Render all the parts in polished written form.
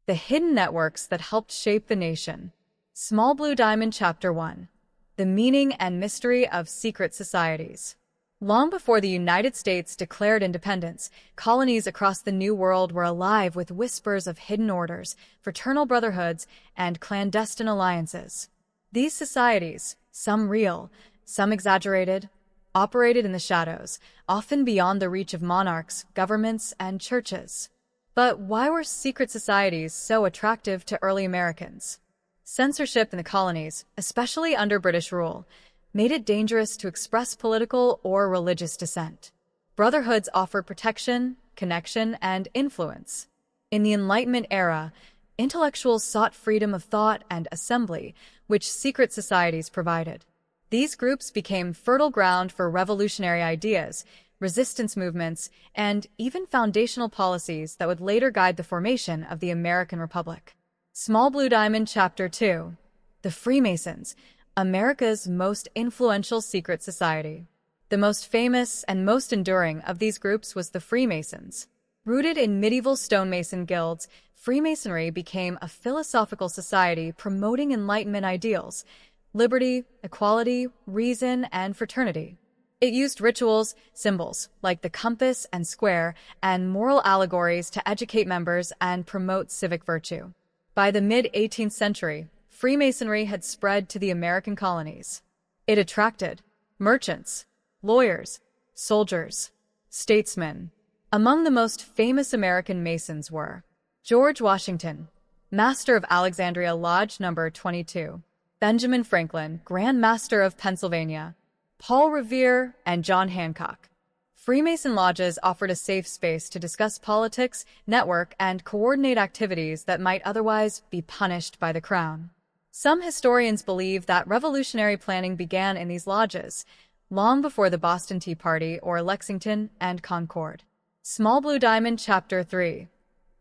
the hidden networks that helped shape the nation. Small Blue Diamond Chapter 1. The Meaning and Mystery of Secret Societies. Long before the United States declared independence, colonies across the New World were alive with whispers of hidden orders, fraternal brotherhoods, and clandestine alliances. These societies, some real, some exaggerated, operated in the shadows, often beyond the reach of monarchs, governments, and churches. But why were secret societies so attractive to early Americans? Censorship in the colonies, especially under British rule, made it dangerous to express political or religious dissent. Brotherhoods offered protection, connection, and influence. In the Enlightenment era, intellectuals sought freedom of thought and assembly, which secret societies provided. These groups became fertile ground for revolutionary ideas, resistance movements, and even foundational policies that would later guide the formation of the American Republic. Small Blue Diamond Chapter 2. The Freemasons, America's most influential secret society. The most famous and most enduring of these groups was the Freemasons. Rooted in medieval stonemason guilds, Freemasonry became a philosophical society promoting Enlightenment ideals, liberty, equality, reason, and fraternity. It used rituals, symbols, like the compass and square, and moral allegories to educate members and promote civic virtue. By the mid-18th century, Freemasonry had spread to the American colonies. It attracted merchants, lawyers, soldiers, statesmen. Among the most famous American Masons were George Washington, Master of Alexandria Lodge No. 22, Benjamin Franklin, Grand Master of Pennsylvania, Paul Revere, and John Hancock. Freemason lodges offered a safe space to discuss politics, network, and coordinate activities that might otherwise be punished by the Crown. Some historians believe that revolutionary planning began in these lodges, long before the Boston Tea Party or Lexington and Concord. Small Blue Diamond Chapter 3.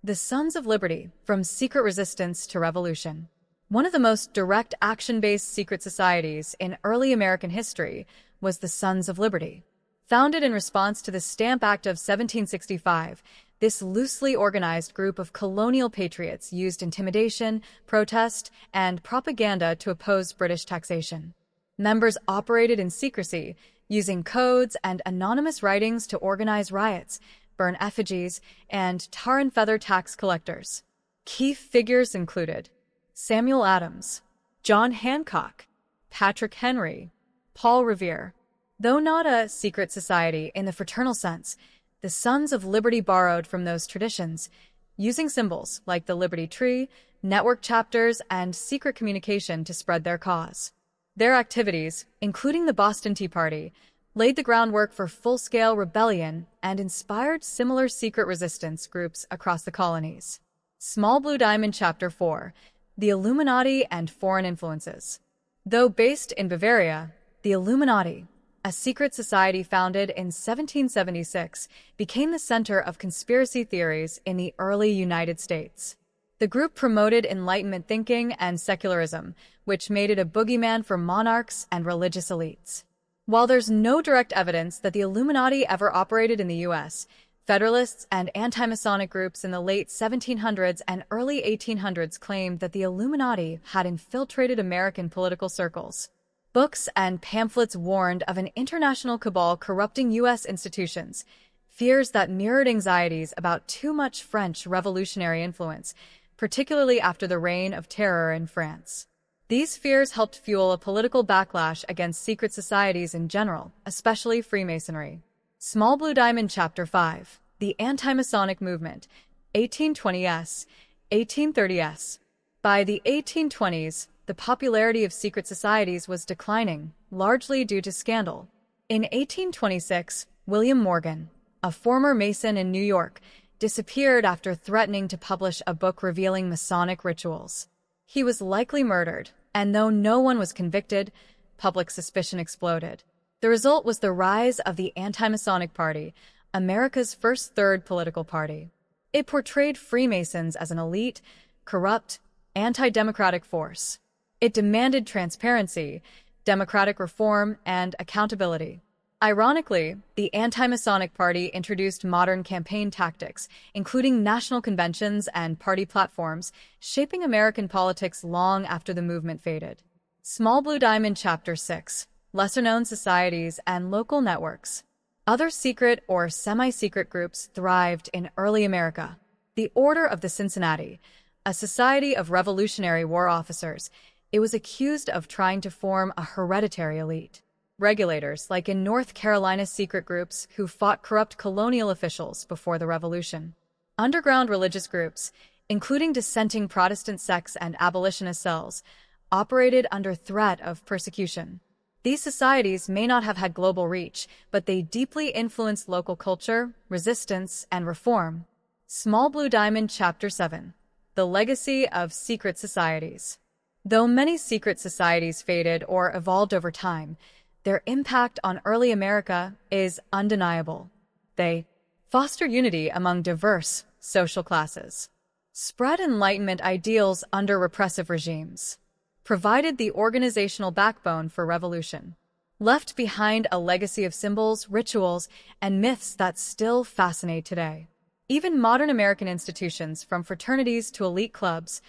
The Sons of Liberty, From Secret Resistance to Revolution. One of the most direct action-based secret societies in early American history was the Sons of Liberty. Founded in response to the Stamp Act of 1765, this loosely organized group of colonial patriots used intimidation, protest, and propaganda to oppose British taxation. Members operated in secrecy, using codes and anonymous writings to organize riots, burn effigies, and tar and feather tax collectors. Key figures included Samuel Adams, John Hancock, Patrick Henry, Paul Revere. Though not a secret society in the fraternal sense, the Sons of Liberty borrowed from those traditions, using symbols like the Liberty Tree, network chapters, and secret communication to spread their cause. Their activities, including the Boston Tea Party, laid the groundwork for full-scale rebellion and inspired similar secret resistance groups across the colonies. Small Blue Diamond Chapter 4. The Illuminati and Foreign Influences. Though based in Bavaria, the Illuminati, a secret society founded in 1776, became the center of conspiracy theories in the early United States. The group promoted Enlightenment thinking and secularism, which made it a boogeyman for monarchs and religious elites. While there's no direct evidence that the Illuminati ever operated in the U.S., Federalists and anti-Masonic groups in the late 1700s and early 1800s claimed that the Illuminati had infiltrated American political circles. Books and pamphlets warned of an international cabal corrupting U.S. institutions, fears that mirrored anxieties about too much French revolutionary influence, particularly after the Reign of Terror in France. These fears helped fuel a political backlash against secret societies in general, especially Freemasonry. Small Blue Diamond Chapter 5. The Anti-Masonic Movement, 1820s, 1830s. By the 1820s, the popularity of secret societies was declining, largely due to scandal. In 1826, William Morgan, a former Mason in New York, disappeared after threatening to publish a book revealing Masonic rituals. He was likely murdered, and though no one was convicted, public suspicion exploded. The result was the rise of the Anti-Masonic Party, America's first third political party. It portrayed Freemasons as an elite, corrupt, anti-democratic force. It demanded transparency, democratic reform, and accountability. Ironically, the anti-Masonic Party introduced modern campaign tactics, including national conventions and party platforms, shaping American politics long after the movement faded. Small Blue Diamond Chapter 6. Lesser-known societies and local networks. Other secret or semi-secret groups thrived in early America. The Order of the Cincinnati, a society of Revolutionary War officers, it was accused of trying to form a hereditary elite. Regulators, like in North Carolina's secret groups who fought corrupt colonial officials before the Revolution. Underground religious groups, including dissenting Protestant sects and abolitionist cells, operated under threat of persecution. These societies may not have had global reach, but they deeply influenced local culture, resistance, and reform. Small Blue Diamond Chapter 7. The Legacy of Secret Societies. Though many secret societies faded or evolved over time, their impact on early America is undeniable. They foster unity among diverse social classes, spread Enlightenment ideals under repressive regimes, provided the organizational backbone for revolution, left behind a legacy of symbols, rituals, and myths that still fascinate today. Even modern American institutions, from fraternities to elite clubs,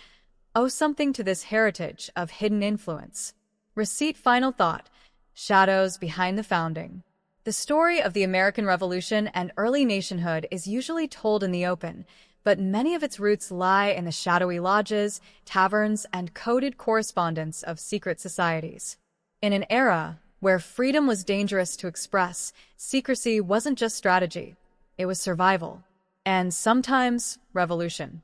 owe something to this heritage of hidden influence. Receipt. Final thought. Shadows behind the founding. The story of the American Revolution and early nationhood is usually told in the open, but many of its roots lie in the shadowy lodges, taverns, and coded correspondence of secret societies. In an era where freedom was dangerous to express, secrecy wasn't just strategy, it was survival, and sometimes revolution.